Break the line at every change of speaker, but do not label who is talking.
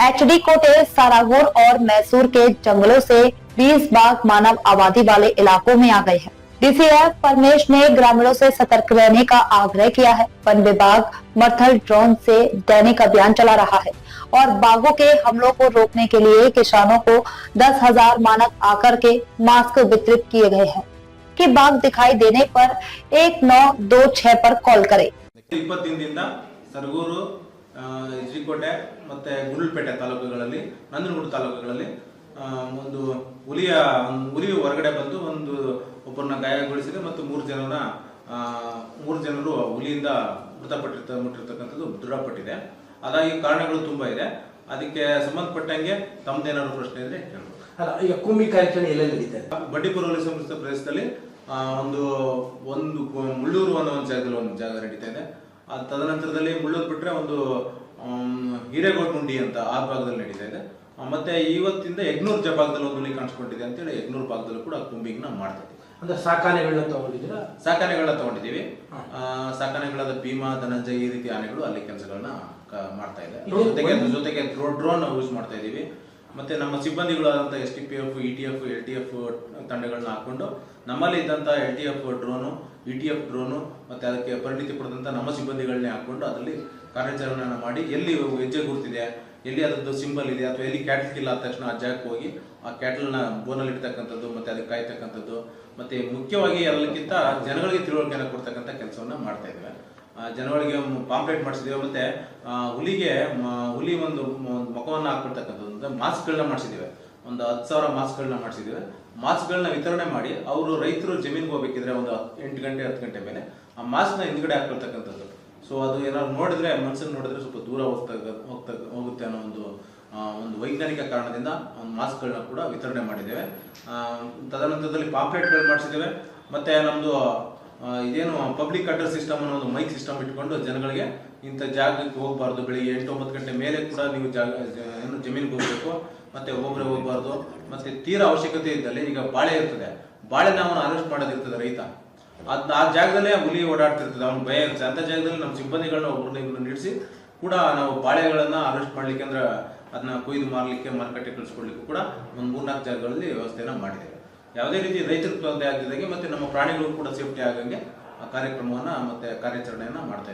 HD कोटे, सारागोर और मैसूर के जंगलों से 20 बाघ मानव आबादी वाले इलाकों में आ गए हैं। डीसीएफ परमेश ने ग्रामीणों से सतर्क रहने का आग्रह किया है। वन विभाग मर्थल ड्रोन से दैनिक अभियान चला रहा है और बाघों के हमलों को रोकने के लिए किसानों को 10,000 मानक आकर के मास्क वितरित किए गए हैं कि बाघ दिखाई देने पर 1926 पर कॉल करें।
20 ದಿನದಿಂದ ಸರಗೂರು, ಎಚ್ಡಿಕೋಟೆ ಮತ್ತೆ ಗುಂಡ್ಲುಪೇಟೆ ತಾಲೂಕುಗಳಲ್ಲಿ, ನಂಜನಗೂಡು ತಾಲೂಕುಗಳಲ್ಲಿ ಒಂದು ಹುಲಿ ಹೊರಗಡೆ ಬಂದು ಒಬ್ಬರನ್ನ ಗಾಯಗೊಳಿಸಿದೆ ಮತ್ತು 3 ಜನರು ಹುಲಿಯಿಂದ ಮೃತಪಟ್ಟಿರ್ತಕ್ಕಂಥದ್ದು ದೃಢಪಟ್ಟಿದೆ. ಅದಾಗಿ ಕಾರಣಗಳು ತುಂಬಾ ಇದೆ. ಅದಕ್ಕೆ ಸಂಬಂಧಪಟ್ಟಂಗೆ ತಮ್ಮದೇನಾದ್ರು ಪ್ರಶ್ನೆ ಇದ್ರೆ ಕೇಳಬಹುದು.
ಅಲ್ಲ, ಈಗ ಕುಮ್ಮಿ ಕಾರ್ಯಾಚರಣೆ ಎಲ್ಲೆಲ್ಲಿ ನಡೀತಾ ಇದೆ?
ಬಂಡೀಪುರ ಹುಲಿ ಸಂರಕ್ಷಿತ ಪ್ರದೇಶದಲ್ಲಿ ಒಂದು ಮುಳ್ಳೂರು ಅನ್ನೋ ಒಂದು ಜಾಗ ನಡೀತಾ ಇದೆ. ತದನಂತರದಲ್ಲಿ ಮುಳ್ಳೂರು ಬಿಟ್ರೆ ಒಂದು ಹಿರೇಗೋಡ್ಗುಂಡಿ ಅಂತ ಆ ಭಾಗದಲ್ಲಿ ನಡೀತಾ ಇದೆ. ಮತ್ತೆ ಇವತ್ತಿಂದ ಯಗ್ನೂರ್ ಭಾಗದಲ್ಲಿ ಒಂದು ಹುಲಿ ಕಾಣಿಸ್ಕೊಂಡಿದೆ ಅಂತೇಳಿ ಯಗ್ನೂರ್ ಭಾಗದಲ್ಲೂ ಕೂಡ ಕುಂಬಿಂಗ್ ನ ಮಾಡ್ತಾ ಇದ್ದೀವಿ.
ಅಂದ್ರೆ ಸಾಕಾನೆಗಳನ್ನ
ತಗೊಂಡಿದ್ದೀವಿ. ಸಾಕಾನೆಗಳಾದ ಭೀಮಾ, ಧನಂಜಯ ಈ ರೀತಿ ಆನೆಗಳು ಅಲ್ಲಿ ಕೆಲಸಗಳನ್ನ ಮಾಡ್ತಾ ಇದೆ. ಜೊತೆಗೆ ಡ್ರೋನ್ ಯೂಸ್ ಮಾಡ್ತಾ ಇದೀವಿ. ಮತ್ತೆ ನಮ್ಮ ಸಿಬ್ಬಂದಿಗಳಾದಂತಹ STPF, ETF, LTF ತಂಡಗಳನ್ನ ಹಾಕೊಂಡು ನಮ್ಮಲ್ಲಿ ಇದ್ದಂತ LTF ಡ್ರೋನು, ETF ಡ್ರೋನು ಮತ್ತೆ ಅದಕ್ಕೆ ಪರಿಣಿತಿ ಪಡೆದಂತ ನಮ್ಮ ಸಿಬ್ಬಂದಿಗಳನ್ನೇ ಹಾಕೊಂಡು ಅದರಲ್ಲಿ ಕಾರ್ಯಾಚರಣೆಯನ್ನು ಮಾಡಿ ಎಲ್ಲಿ ಹೆಜ್ಜೆ ಗುರುತಿದೆ, ಎಲ್ಲಿ ಅದರದ್ದು ಸಿಂಬಲ್ ಇದೆ ಅಥವಾ ಎಲ್ಲಿ ಕ್ಯಾಟಲ್ ಕಿಲ್ ಆದ ತಕ್ಷಣ ಆ ಜಾಗಕ್ಕೆ ಹೋಗಿ ಆ ಕ್ಯಾಟಲ್ನ ಬೋನಲ್ಲಿ ಇಡ್ತಕ್ಕಂಥದ್ದು ಮತ್ತೆ ಅದಕ್ಕೆ ಕಾಯ್ತಕ್ಕಂಥದ್ದು ಮತ್ತೆ ಮುಖ್ಯವಾಗಿ ಎಲ್ಲಕ್ಕಿಂತ ಜನಗಳಿಗೆ ತಿಳುವಳಿಕೆಯನ್ನು ಕೊಡ್ತಕ್ಕಂಥ ಕೆಲಸವನ್ನ ಮಾಡ್ತಾ ಇದ್ದೇವೆ. ಜನಗಳಿಗೆ ಪಾಂಪ್ಲೆಟ್ ಮಾಡಿಸಿದ್ದೇವೆ. ಮತ್ತೆ ಹುಲಿ ಒಂದು ಮುಖವನ್ನು ಹಾಕೊಳ್ತಕ್ಕಂಥದ್ದು ಮಾಸ್ಕ್ಗಳನ್ನ ಮಾಡಿಸಿದ್ದೇವೆ. ಒಂದು 10,000 ಮಾಸ್ಕ್ಗಳನ್ನ ಮಾಡಿಸಿದ್ದೇವೆ. ಮಾಸ್ಕ್ಗಳನ್ನ ವಿತರಣೆ ಮಾಡಿ ಅವರು ರೈತರು ಜಮೀನಿಗೆ ಹೋಗ್ಬೇಕಿದ್ರೆ ಒಂದು 8 ಗಂಟೆ 10 ಗಂಟೆ ಮೇಲೆ ಆ ಮಾಸ್ಕ್ನ ಹಿಂದ್ಗಡೆ ಹಾಕೊಳ್ತಕ್ಕಂಥದ್ದು. ಸೊ ಅದು ಏನಾದ್ರು ನೋಡಿದ್ರೆ ಮನಸ್ಸನ್ನು ನೋಡಿದ್ರೆ ಸ್ವಲ್ಪ ದೂರ ಹೋಗುತ್ತೆ ಅನ್ನೋ ಒಂದು ವೈಜ್ಞಾನಿಕ ಕಾರಣದಿಂದ ಮಾಸ್ಕ್ಗಳನ್ನ ಕೂಡ ವಿತರಣೆ ಮಾಡಿದ್ದೇವೆ. ತದನಂತರದಲ್ಲಿ ಪಾಂಪ್ಲೆಟ್ಗಳು ಮಾಡಿಸಿದ್ದೇವೆ. ಮತ್ತೆ ನಮ್ದು ಇದೇನು ಪಬ್ಲಿಕ್ ಅಡ್ರೆಸ್ ಸಿಸ್ಟಮ್ ಅನ್ನೋ ಒಂದು ಮೈಕ್ ಸಿಸ್ಟಮ್ ಇಟ್ಕೊಂಡು ಜನಗಳಿಗೆ ಇಂಥ ಜಾಗಕ್ಕೆ ಹೋಗಬಾರ್ದು, ಬೆಳಿಗ್ಗೆ 8-9 ಗಂಟೆ ಮೇಲೆ ಕೂಡ ನೀವು ಜಮೀನಿಗೆ ಹೋಗ್ಬೇಕು, ಮತ್ತೆ ಒಬ್ಬೊಬ್ಬರೇ ಹೋಗಬಾರ್ದು. ಮತ್ತೆ ತೀರಾ ಅವಶ್ಯಕತೆ ಇದ್ದಲ್ಲಿ ಈಗ ಬಾಳೆ ಇರ್ತದೆ, ಬಾಳೆನ ಅವನು ಅರೆಸ್ಟ್ ಮಾಡೋದಿರ್ತದೆ ರೈತ, ಆ ಜಾಗದಲ್ಲೇ ಹುಲಿ ಓಡಾಡ್ತಿರ್ತದೆ, ಅವ್ನು ಭಯ ಇರ್ತದೆ. ಅಂತ ಜಾಗದಲ್ಲಿ ನಮ್ಮ ಸಿಬ್ಬಂದಿಗಳನ್ನ ಒಬ್ಬರನ್ನ ನಿಲ್ಲಿಸಿ ಕೂಡ ನಾವು ಬಾಳೆಗಳನ್ನ ಅರೆಸ್ಟ್ ಮಾಡ್ಲಿಕ್ಕೆ ಅಂದ್ರೆ ಅದನ್ನ ಕೊಯ್ದು ಮಾರ್ಲಿಕ್ಕೆ ಮಾರುಕಟ್ಟೆ ಕಳಿಸ್ಕೊಡ್ಲಿಕ್ಕೆ ಕೂಡ ಒಂದು 3-4 ಜಾಗಗಳಲ್ಲಿ ವ್ಯವಸ್ಥೆಯನ್ನ ಮಾಡಿದ್ದೇವೆ. ಯಾವುದೇ ರೀತಿ ರೈತರಿಗೆ ತೊಂದರೆ ಆಗದಿದ್ದಾಗೆ ಮತ್ತೆ ನಮ್ಮ ಪ್ರಾಣಿಗಳು ಕೂಡ ಸೇಫ್ಟಿ ಆಗಂಗೆ ಆ ಕಾರ್ಯಕ್ರಮವನ್ನ ಮತ್ತೆ ಕಾರ್ಯಾಚರಣೆಯನ್ನ ಮಾಡ್ತಾ ಇದ್ದೀವಿ.